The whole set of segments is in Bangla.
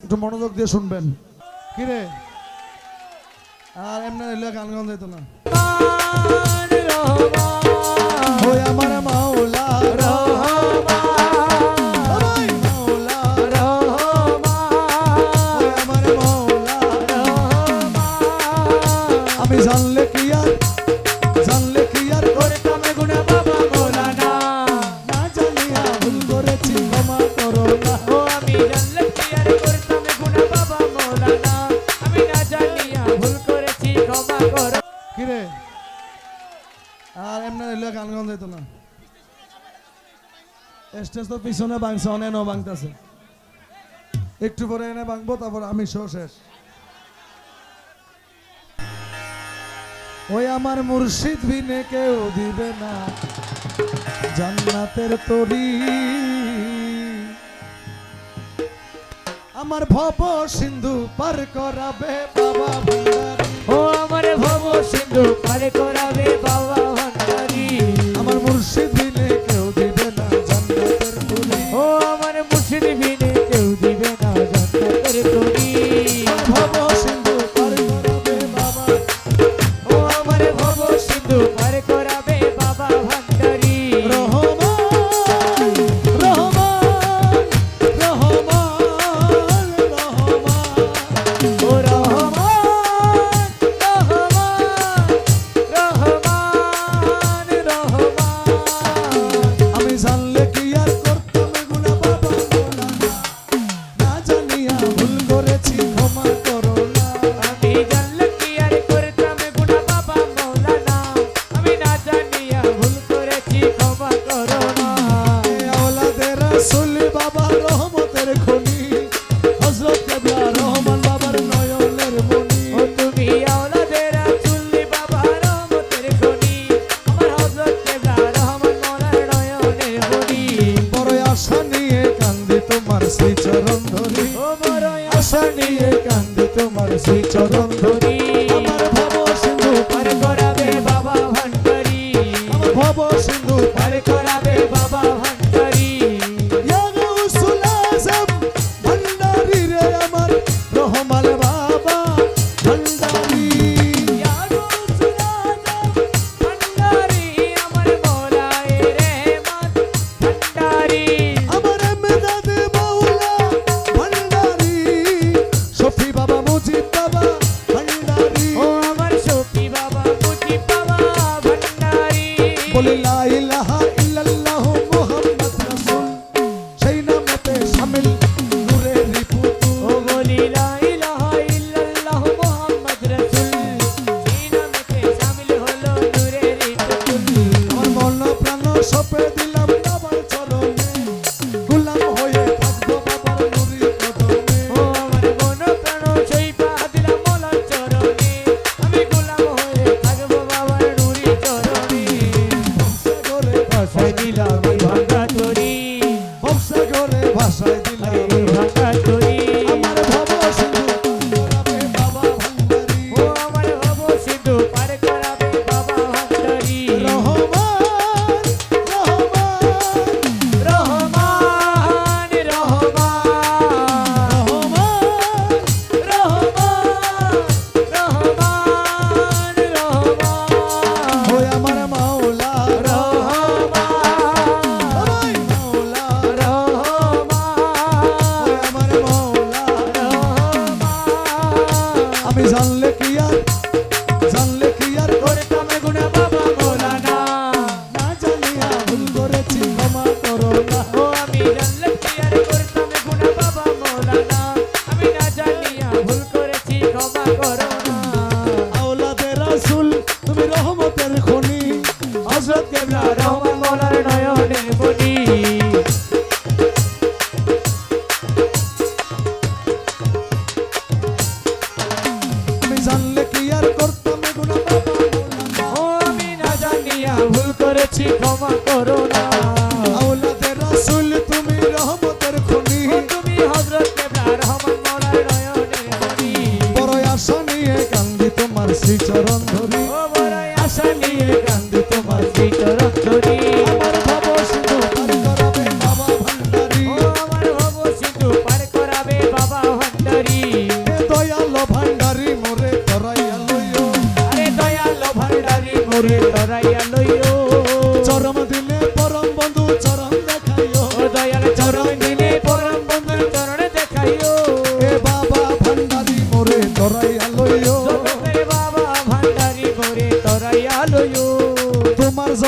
একটু মনোযোগ দিয়ে শুনবেন। কি রে আর এমনি হইলে গান গান যেত না। ওই আমার মাওলা আমি জানলে কি আর করতাম গুনাহ বাবা মওলানা, না জানিয়া ভুল করেছি ক্ষমা করো না। ও আমি জানলে কি আর করতাম গুনাহ বাবা মওলানা, আমি না জানিয়া ভুল করেছি ক্ষমা করো। কি রে আর এমনি হইলে গান গান যেত না। স্টেজ তো পিছনে ভাঙছে, অনেনও ভাঙতেছে, একটু পরে এনে ভাঙবো, তারপর আমি শো শেষ। ওই আমার মুর্শিদ বিনে কেউ দিবে না জান্নাতের তরি, আমার ভব সিন্ধু পার করাবে বাবা ভান্ডারী। ও আমার ভব সিন্ধু পার করাবে বাবা ভান্ডারী, আমার মুর্শিদ বিনে কেউ দিবে না জান্নাতের তরি। ও আমার মুর্শিদ বিনে কেউ দিবে না জান্নাতের তরি। ভব সিন্ধু পার করাবে বাবা, ও আমার ভব সিন্ধু পার করাবে বাবা ভান্ডারী। রহমান রহমান রহমান রহমান, ও রহমান রহমান রহমান, আমি জানলে কি আর করতাম গুনাহ বাবা মওলানা, না জানিয়া ভুল করেছি ক্ষমা করো না। আমি জানলে কি আর করতাম গুনাহ বাবা মওলানা, আমি না জানিয়া ভুল করেছি ক্ষমা করো না। আওলাদে রাসূল বাবা রহমতের খনি, হযরত কেবলা রহমান বাবার নয়নের মনি। ও তুমি আওলাদে রাসূল বাবা রহমতের খনি, আমার হযরত কেবলা রহমান মওলার নয়নের মনি। বড় আশা নিয়ে কান্দি তোমার শ্রী চরণ ধরি, ও বড় আশা নিয়ে কান্দি তোমার শ্রী চরণ ধরি। আমার ভব সিন্ধু পার করাবে বাবা ভান্ডারী, আমার ভব সিন্ধু পার করাবে বাবা ভান্ডারী। ইয়া গাউসুল আজম ভান্ডারী রে আমার রহমান বাবা ভান্ডারী। ইয়া গাউসুল আজম ভান্ডারী, আমার মওলায়ে রহমান ভান্ডারী। আমার মেদাদ মাওলা ভান্ডারী, শফি বাবা মুজিব বাবা ভান্ডারী। ও আমার শফি বাবা মুজিব বাবা ভান্ডারী। বলি লা ইলাহা ইল্লাল্লাহ মুহাম্মদ রাসূল, সেই নামেতে শামিল নূরের পুতুল। ও বলি লা ইলাহা ইল্লাল্লাহ মুহাম্মদ রাসূল, সেই নামেতে শামিল হলো নূরের পুতুল। আমার মন প্রাণ সপে দিলাম বাবার চরণে, গোলাম হয়ে থাকবো বাবার নুরি কদমে। ও আমার মন প্রাণ সইপা দিলাম মওলার চরণে, আমি গোলাম হয়ে থাকবো বাবার নুরি চরণে। সাগরে ভাষায় দিলাম এই ভাঙা তরি, সাগরে ভাষায় দিলাম এই ভাঙা তরি। আমার ভব সিন্ধু করাবে বাবা ভান্ডারী। ও আমার ভব সিন্ধু পার করাবে বাবা ভান্ডারী। রহমান রহমান রহমান রহমান রহমান রহমান, ওই আমার মাওলা রহমান ওই মাওলা, রহমান ওই আমার মাওলা। রহমান, আমি জানলে কি আর করতাম গুনাহ বাবা মওলানা, না জানিয়া ভুল করেছি ক্ষমা করো না। ও আমি জানলে কি আর করতাম গুনাহ বাবা মওলানা, আমি না জানিয়া ভুল করেছি ক্ষমা করো না। আওলাদে রাসূল তুমি রহমতের খনি, হযরত কেবলা রহমান মওলার নয়নে মনি। আমি জানলে কি আর করতাম গুনাহ বাবা মওলানা, ও আমি না জানিয়া ভুল করেছি ক্ষমা করো না। আওলাদে রাসূল তুমি রহমতের খনি, ও তুমি হযরত কেবলা রহমান মওলার নয়নে মনি। বড় আশা নিয়ে কান্দি তোমার শ্রী চরণ ধরি। ও বড় আশা নিয়ে কান্দি তোমার চরণ ধরি। আমার ভব সিন্ধু পার করাবে বাবা ভান্ডারী। ও আমার ভব সিন্ধু পার করাবে বাবা ভান্ডারী।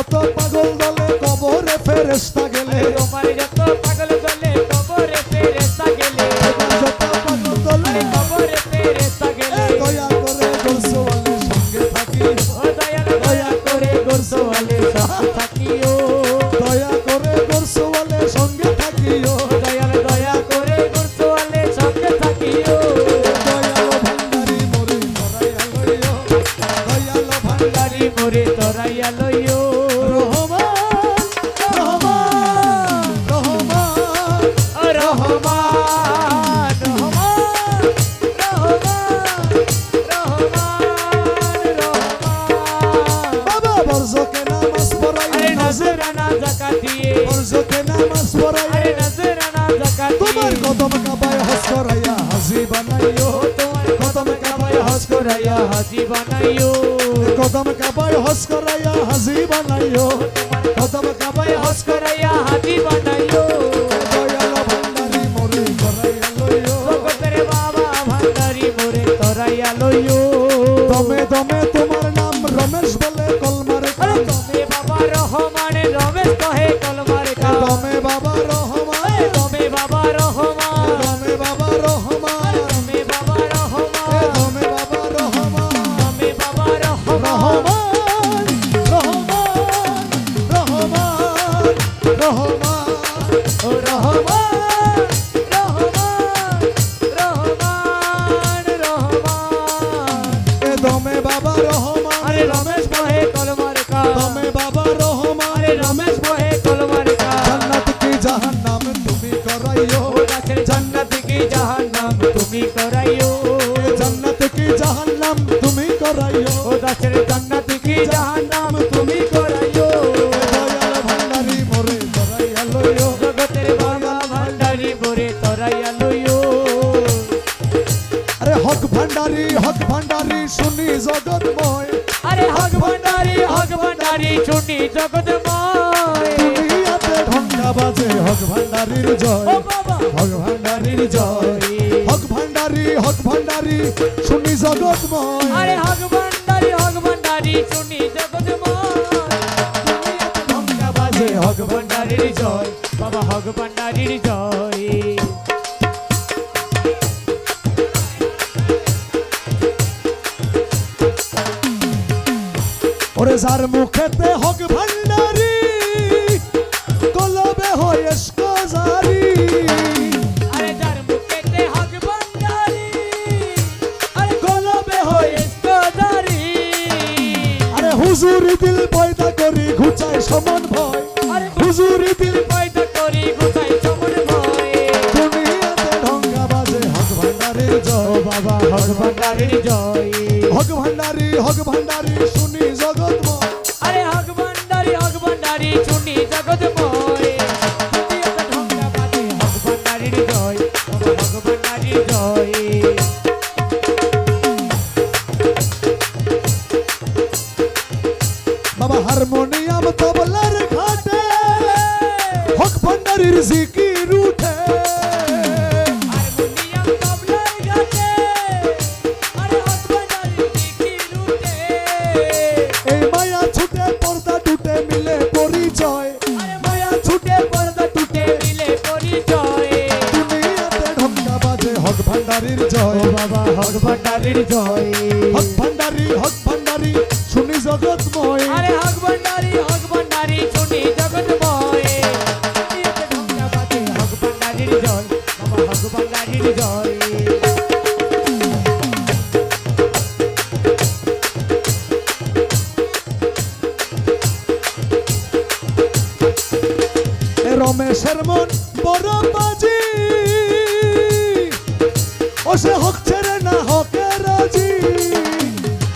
যত পাগল দলে কবরে ফেরেশতা গেলে তোমার যত পাগল দলে কবরে ফেরেশতা গেলে তোমার যত পাগল দলে কবরে ফেরেশতা গেলে দয়া করে গোরসওয়ালের সঙ্গে থাকি ও দয়াল দয়া করে গোরসওয়ালের সাথে থাকিও দয়া করে গোরসওয়ালের সঙ্গে থাকিও দয়াল দয়া করে গোরসওয়ালের সঙ্গে থাকিও দয়ালো ভান্ডারি মোরে ধরাইয়া লইও দয়ালো ভান্ডারি গাড়ি মোরে তরাইয়া লইও রহমান রহমান রহমান রহমান রহমান বাবা বরজকে নামাজ পড়াই আরে নজরানা যাকাত দিয়ে বরজকে নামাজ পড়াই আরে নজরানা যাকাত তোমার কদম কাবায় হজ করাইয়া হাজি বানাইও তোমার কদম কাবায় হজ করাইয়া হাজি বানাইও কদম কাবায় হজ করাইয়া হাজি বানাইও কদম কাবায় হজ হজ করাইয়া হাজি বানাইও দয়ালো ভান্ডারি মোরে করাইয়া লইও জগতের বাবা ভান্ডারি মোরে তরাইয়া লইও দমে দমে তোমার নাম রমেশ বলে কলমার আরে তুমি বাবা রহমান রমেশ কহে কলমার কা দমে বাবা রহমান তুমি বাবা রহমান দমে বাবা রহমান তুমি বাবা রহমান দমে বাবা রহমান তুমি বাবা রহমান রহমান রহমান রহমান ও রহমান রহমান রহমান রহমান এ দমে বাবা রহমান আরে রমেশ কহে কলমার কা দমে বাবা রহমান আরে রমেশ কহে কলমার কা জান্নাত কি জাহান্নাম তুমি করাইও ও গাছের জান্নাত কি জাহান্নাম তুমি করাইও জান্নাত কি জাহান্নাম তুমি করাইও ও গাছের জান্নাত কি জাহান্নাম তুমি করাইও দয়াল ভান্ডারি মোরে করাইয়া লইও জগতের বাবা ভান্ডারি মোরে তরাইয়া লইও আরে হক ভান্ডারি শুনি জগৎময় আরে হক ভান্ডারি শুনি জগৎময় দুনিয়াতে ঢঙ্কা বাজে হক ভান্ডারির ও জয় বাবা হক ভান্ডারির জয় হক ভান্ডারি শুনি জগৎময় আরে হক ভান্ডারি শুনি জগৎময় দুনিয়াতে ঢঙ্কা বাজে হক ভান্ডারির জয় বাবা হক ভান্ডারির জয় ওরে যার মুখেতে হক ভান্ডারি কলবে হয় এসকজারি আরে যার মুখেতে হক ভান্ডারি আরে কলবে হয় ইস্কদারি আরে হুজুরি দিল পয়দা করি ঘুচায় সমান ভয় আরে হুজুরি দিল পয়দা করি গোসাই সমন ভয় দুনিয়াতে ঢঙ্কা বাজে হক ভান্ডারির ও জয় বাবা হক ভান্ডারির জয় হক ভান্ডারি শুনি জগৎময় আরে হক ভান্ডারি শুনি জগৎময় দুনিয়াতে ঢঙ্কা বাজে হক ভান্ডারির জয় বাবা হক ভান্ডারির জয় বাবা হারমোনিয়াম তবলার ঘাটে হক ভান্ডারির জিকির উঠে হারমোনিয়াম তবলার গাছে আরে হক ভান্ডারির জিকির উঠে এই মায়া ছুটে পর্দা টুটে মিলে পরিচয় আরে মায়া ছুটে পর্দা টুটে মিলে পরিচয় দুনিয়াতে ঢঙ্কা বাজে হক ভান্ডারির ও জয় বাবা হক ভান্ডারির জয় হক ভান্ডারি শুনি জগৎময় আরে হক ভান্ডারি শুনি জগৎময় দুনিয়াতে ঢঙ্কা বাজে হক ভান্ডারির জয় বাবা হক ভান্ডারির জয় এ রমেশের মন বড় বাজি ও সে হক ছেড়ে না হকে রাজি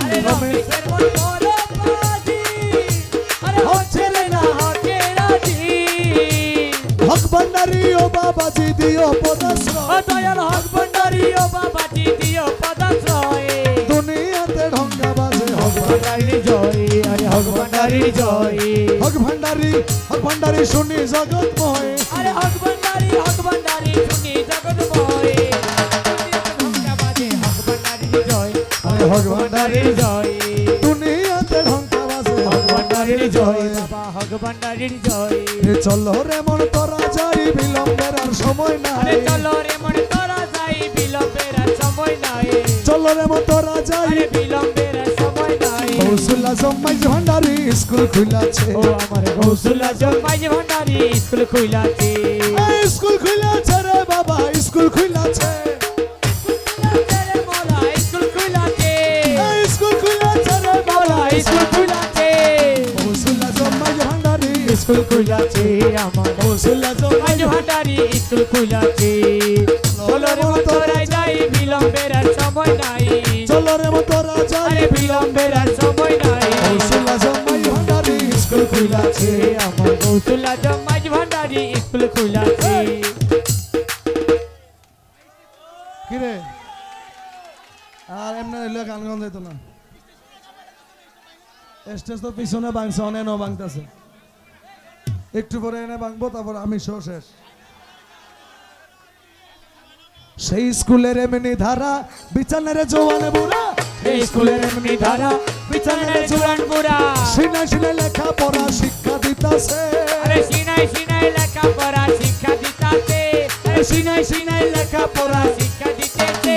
আরে রমেশের মন বড় বাজি আরে হক ছেড়ে না হকে রাজি হক ভান্ডারি ও বাবাজি দিও ও পদাশ্রয় দয়াল হক ভান্ডারি ও বাবাজি দিও পদাশ্রয় দুনিয়াতে ঢঙ্কা বাজে হক ভান্ডারির জয় আরে হক ভান্ডারির জয় হক ভান্ডারি শুনি জগৎময় আরে হক ভান্ডারি শুনি জগৎময় ঢঙ্কা বাজে হক ভান্ডারির জয় আরে হক ভান্ডারির জয় দুনিয়াতে ঢঙ্কা বাজে হক ভান্ডারির জয় বাবা ভান্ডারীর জয় চলো রে মন তোরা যাই বিলম্বের আর সময় আরে নাই চলো রে মন তোরা যাই বিলম্বের আর সময় নাই চলো রে মন তোরা যাই আরে বিলম্বের আর সময় নাই গৌসুল আজম মাইজ ভান্ডারি স্কুল খুলেছে ও আমার গৌসুল আজম মাইজ ভান্ডারী স্কুল খুইলাছে স্কুল খুলেছে রে বাবা স্কুল খুলেছে রে মোলা স্কুল খুইলাছে স্কুল খুলেছে রে বাবা মোলা স্কুল খুইলাছে গৌসুল আজম মাইজ ভান্ডারি স্কুল খুইলাছে আমার গৌসুল আজম মাইজ ভান্ডারী স্কুল খুইলাছে চলো রে মন তোরা যাই বিলম্বের আর সময় নাই চলো রে মন তোরা যাই আরে বিলম্বের আর সময় নাই গৌসুল আজম মাইজ ভান্ডারি স্কুল খুলেছে আমার গৌসুল আজম মাইজ ভান্ডারী স্কুল খুইলাছে কিরে আর এমনি হইলে গান গান যেত না স্টেজ তো পিছনে বাংছে অনেক বাংতেছে একটু পরে এনে বাংবো তারপর আমি শো শেষ সেই স্কুলের এমনি ধারা বিছানের জোয়ানে বুড়া এই স্কুলের এমনি ধারা বিছানার জুয়ান বুড়া সিনে সিনে লেখা পড়া শিক্ষা দিতাছে আরে সিনাই সিনাই লেখা পড়া শিক্ষা দিতাছে আরে সিনাই সিনাই লেখা পড়া শিক্ষা দিতেছে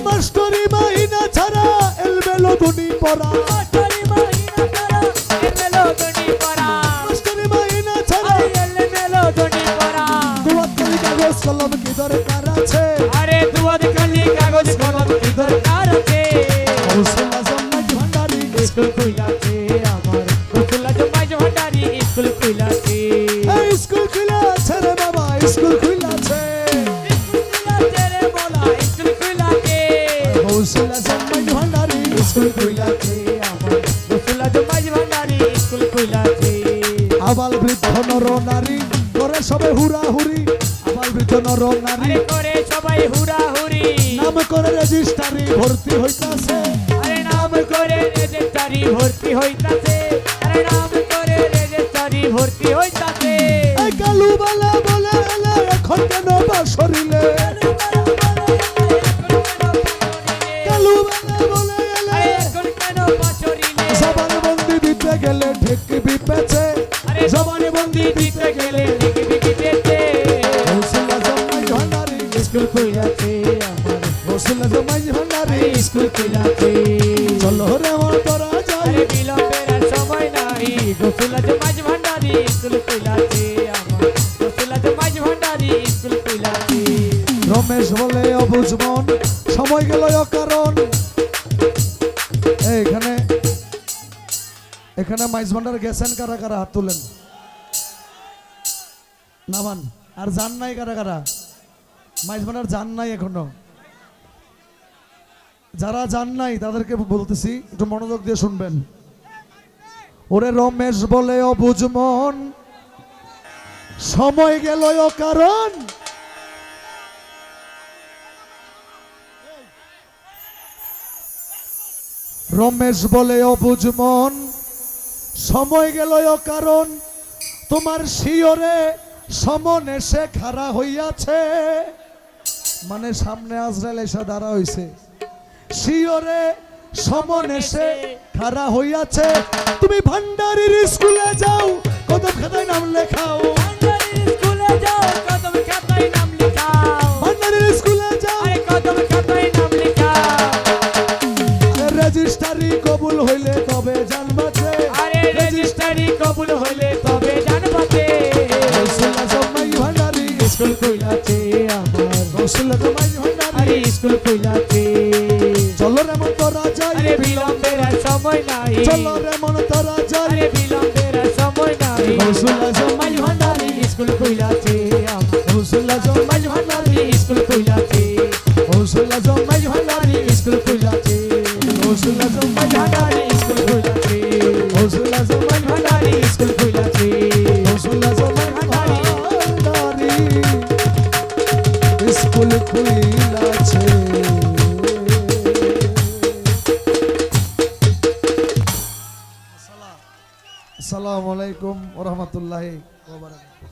মাস্টরি মাহিনা ছাড়া এলবেলো গুনি পড়া মাস্টারি মাহিনা পড়া এলমেলো দনি পড়া মাস্টরি মাহিনা ছাড়া আরে এলমেলো দনি পড়া দুয়াত কালি কাগজ কলম কি দরকার আছে আরে দুয়াদ খালি কাগজ কলম কি দরকার আছে গৌসুল আজম মাইজ ভান্ডারি স্কুল খুইলাছে আমার গৌসুল আজম মাইজ ভান্ডারী স্কুল খুইলাছে এই স্কুল খুলেছে রে বাবা স্কুল খুলেছে রে মোলা স্কুল খুইলাছে গৌসুল আজম মাইজ ভান্ডারি স্কুল খুইলাছে আমার গৌসুল আজম মাইজ ভান্ডারী স্কুল খুইলাছে আবাল বৃদ্ধ নর নারী করে সবে হুরা হুরি আবাল বৃদ্ধ নর নারী আরে করে সবাই হুরা হুরি নাম করে রেজিস্ট্রারি ভর্তি হইতাছে আরে নাম করে রেজিস্ট্রারি ভর্তি হইতাছে আরে নাম করে রেজিস্ট্রারি ভর্তি হইতাছে এই কালু বালা বলে এলে এখন কেন বাসরিলে কালু বালা বলে এলে আরে এখন কেন বাঁশরিলে জবান বন্দি দিতে গেলে ঠেকবি পেছে আরে জবানে বন্দি দিতে গেলে লিখবি কি পেতে গৌসুল আজম মাইজ ভান্ডারি স্কুল খুইলাছে আমার গৌসুল আজম মাইজ ভান্ডারি আরে স্কুল খুইলাছে চলো রে মন তোরা যাই আরে বিলম্বের আর সময় নাই গৌসুল আজম মাইজ ভান্ডারী স্কুল খুইলাছে আমার গৌসুল আজম মাইজ ভান্ডারী স্কুল খুইলাছে রমেশ বলে অবুঝ মন সময় গেল অকারণ এখানে এখানে মাইজ ভান্ডার গেছেন কারা কারা হাত তুলেন নামান আর জান নাই কারা কারা মাইজ ভান্ডার জান নাই এখনো যারা জান নাই তাদেরকে বলতেছি একটু মনোযোগ দিয়ে শুনবেন ওরে রমেশ বলে অবুঝ মন সময় গেল অকারণ রমেশ বলে অবুঝ মন সময় গেল কারণ তোমার শিওরে সমনে সে খাড়া হইয়াছে মানে সামনে আজরাইল এসে দাঁড়া হইছে শিওরে সমনে সে খাড়া হইয়াছে তুমি ভান্ডারির স্কুলে যাও কদম খাতায় নাম লেখাও ভান্ডারীর স্কুলে যাও কদম খাতায় নাম লিখাও ভান্ডারির স্কুলে যাও আরে কদম খাতায় নাম লিখাও রেজিস্ট্রারি কবুল হইলে তবে জানবাছে আরে রেজিস্ট্রারি কবুল হইলে তবে জানবাতে গৌসুল আজম মাইজ ভান্ডারি স্কুল খুইলাছে আমার গৌসুল আজম মাইজ ভান্ডারি আরে স্কুল খুইলাছে চলো রে মন তোরা যাই আরে বিলম্বের আর সময় নাই চলো রে মন তোরা যাই আরে বিলম্বের আর সময় নাই গৌসুল আজম মাইজ ভান্ডারী স্কুল খুইলাছে আমার গৌসুল আজম মাইজ ভান্ডারী স্কুল খুইলাছে গৌসুল আজম মাইজ ভান্ডারী স্কুল খুইলাছে গৌসুল আজম মাইজ ভান্ডারী স্কুল খুইলাছে গৌসুল আজম মাইজ ভান্ডারী স্কুল খুইলাছে গৌসুল আজম ভান্ডারি স্কুল খুইলাছে আসসালামু আলাইকুম ওয়া রাহমাতুল্লাহি ওয়া বারাকাতুহু।